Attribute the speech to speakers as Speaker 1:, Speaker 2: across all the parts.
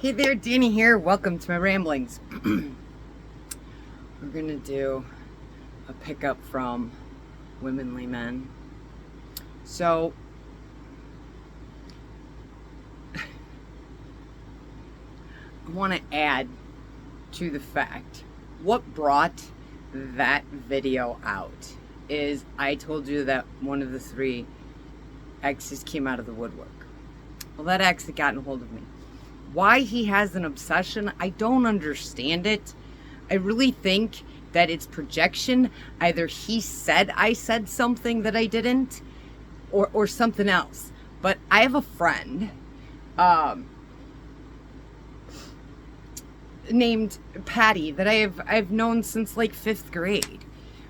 Speaker 1: Hey there, Danny here. Welcome to my ramblings. We're gonna do a pickup from Womanly Men. So, I want to add to the fact what brought that video out is I told you that one of the three exes came out of the woodwork. Well, that ex had gotten a hold of me. Why he has an obsession, I don't understand it. I really think that it's projection. Either he said I said something that I didn't, or something else. But I have a friend named Patty that I've known since like 5th grade.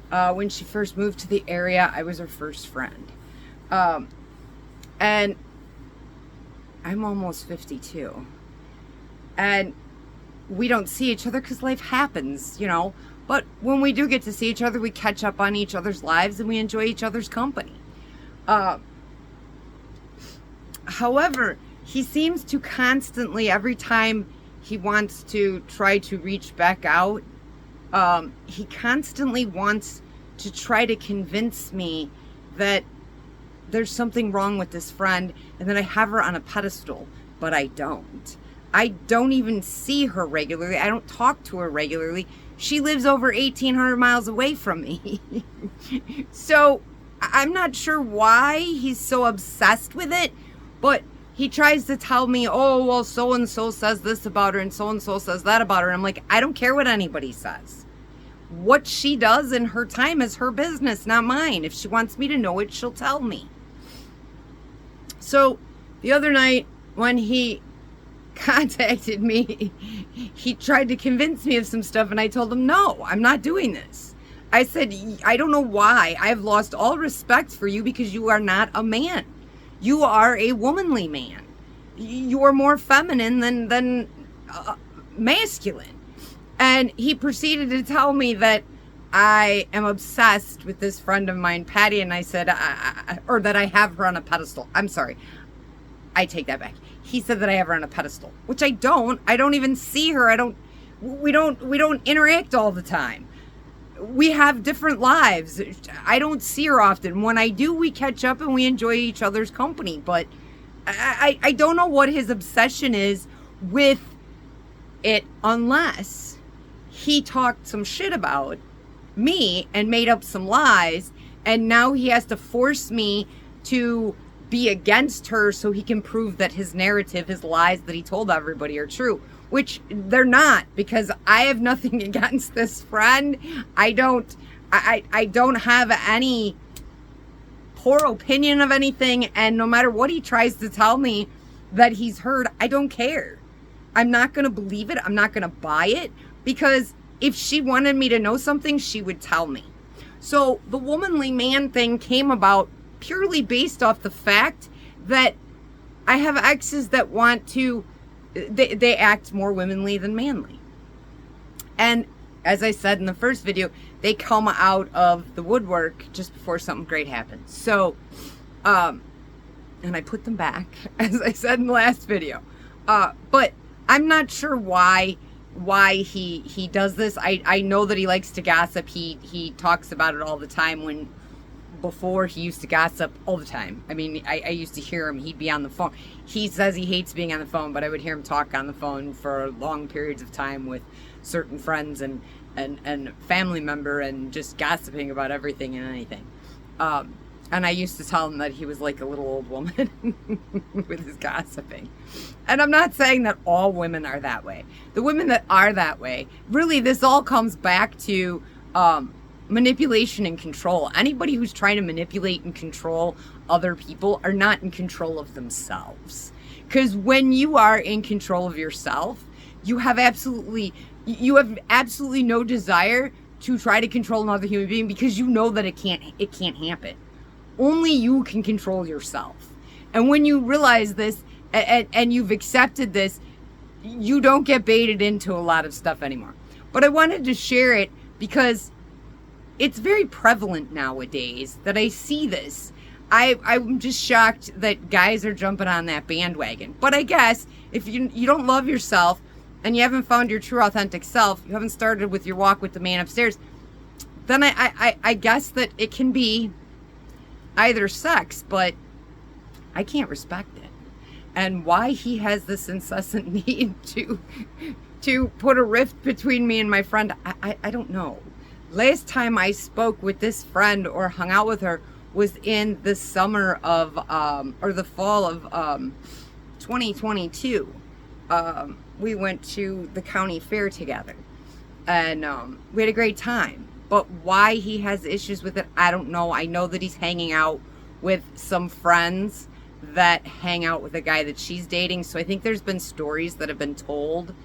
Speaker 1: When she first moved to the area, I was her first friend. And I'm almost 52. And we don't see each other because life happens, But when we do get to see each other, we catch up on each other's lives and we enjoy each other's company. However, he seems to constantly, every time he wants to try to reach back out, he constantly wants to try to convince me that there's something wrong with this friend and that I have her on a pedestal, but I don't. I don't even see her regularly. I don't talk to her regularly. She lives over 1,800 miles away from me. So I'm not sure why he's so obsessed with it, but he tries to tell me, oh, well, so-and-so says this about her and so-and-so says that about her. I'm like, I don't care what anybody says. What she does in her time is her business, not mine. If she wants me to know it, she'll tell me. So the other night when he contacted me, he tried to convince me of some stuff and I told him, no, I'm not doing this. I said, I don't know why. I've lost all respect for you because you are not a man. You are a womanly man. You are more feminine than masculine. And he proceeded to tell me that I am obsessed with this friend of mine, Patty, and I said, or that I have her on a pedestal. I'm sorry. I take that back. He said that I have her on a pedestal, which I don't. I don't even see her. We don't interact all the time. We have different lives. I don't see her often. When I do, we catch up and we enjoy each other's company. But I don't know what his obsession is with it unless he talked some shit about me and made up some lies. And now he has to force me to be against her so he can prove that his narrative, his lies that he told everybody are true, which they're not, because I have nothing against this friend. I don't have any poor opinion of anything, and no matter what he tries to tell me that he's heard, I don't care. I'm not going to believe it. I'm not going to buy it, because if she wanted me to know something, she would tell me. So the womanly man thing came about purely based off the fact that I have exes that want to, they act more womanly than manly. And as I said in the first video, they come out of the woodwork just before something great happens. So, and I put them back, as I said in the last video. But I'm not sure why he does this. I know that he likes to gossip. He talks about it all the time. Before he used to gossip all the time. I mean, I used to hear him. He'd be on the phone. He says he hates being on the phone, but I would hear him talk on the phone for long periods of time with certain friends and family member and just gossiping about everything and anything. And I used to tell him that he was like a little old woman with his gossiping. And I'm not saying that all women are that way. The women that are that way, really, this all comes back to manipulation and control. Anybody who's trying to manipulate and control other people are not in control of themselves. Because when you are in control of yourself, you have absolutely no desire to try to control another human being, because you know that it can't happen. Only you can control yourself. And when you realize this and you've accepted this, you don't get baited into a lot of stuff anymore. But I wanted to share it because it's very prevalent nowadays that I see this. I'm just shocked that guys are jumping on that bandwagon. But I guess if you don't love yourself and you haven't found your true authentic self, you haven't started with your walk with the man upstairs, then I guess that it can be either sex, but I can't respect it. And why he has this incessant need to put a rift between me and my friend, I don't know. Last time I spoke with this friend or hung out with her was in the summer of, or the fall of 2022. We went to the county fair together, and we had a great time. But why he has issues with it, I don't know. I know that he's hanging out with some friends that hang out with a guy that she's dating. So I think there's been stories that have been told,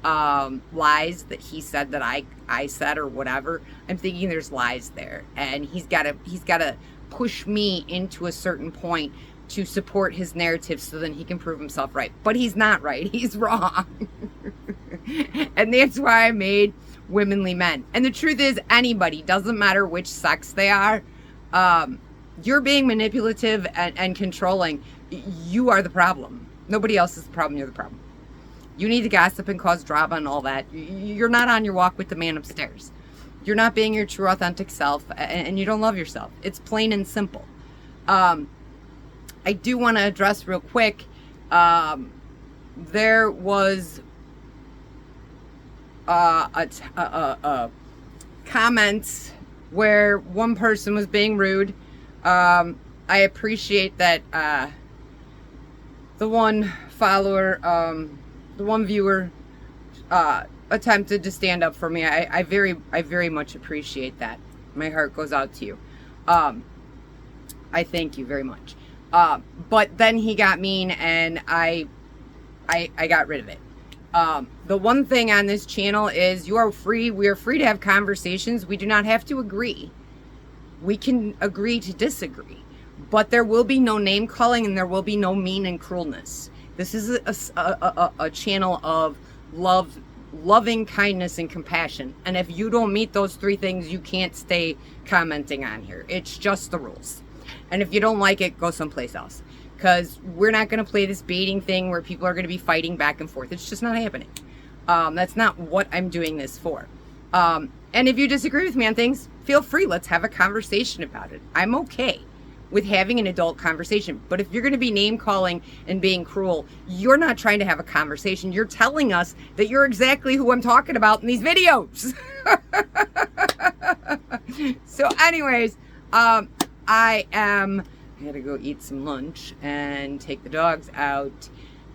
Speaker 1: lies that he said that I said or whatever. I'm thinking there's lies there, and he's gotta push me into a certain point to support his narrative so then he can prove himself right. But he's not right. He's wrong. And that's why I made Womanly Men. And the truth is, anybody, doesn't matter which sex they are, you're being manipulative and controlling. You are the problem. Nobody else is the problem. You're the problem. You need to gossip and cause drama and all that. You're not on your walk with the man upstairs. You're not being your true authentic self, and you don't love yourself. It's plain and simple. I do want to address real quick, there was comments where one person was being rude. I appreciate that the one follower, the one viewer attempted to stand up for me. I very much appreciate that. My heart goes out to you. I thank you very much. But then he got mean, and I got rid of it. The one thing on this channel is we are free to have conversations. We do not have to agree. We can agree to disagree, but there will be no name calling, and there will be no mean and cruelness. This is a channel of loving kindness and compassion. And if you don't meet those three things, you can't stay commenting on here. It's just the rules. And if you don't like it, go someplace else. Because we're not going to play this baiting thing where people are going to be fighting back and forth. It's just not happening. That's not what I'm doing this for. And if you disagree with me on things, feel free. Let's have a conversation about it. I'm okay with having an adult conversation. But if you're going to be name calling and being cruel, you're not trying to have a conversation. You're telling us that you're exactly who I'm talking about in these videos. So anyways, I gotta go eat some lunch and take the dogs out,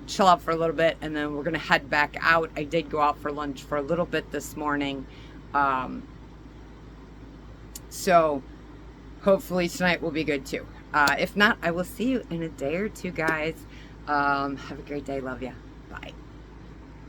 Speaker 1: chill out for a little bit, and then we're gonna head back out. I did go out for lunch for a little bit this morning. So hopefully tonight will be good too. If not, I will see you in a day or two, guys. Have a great day. Love ya. Bye.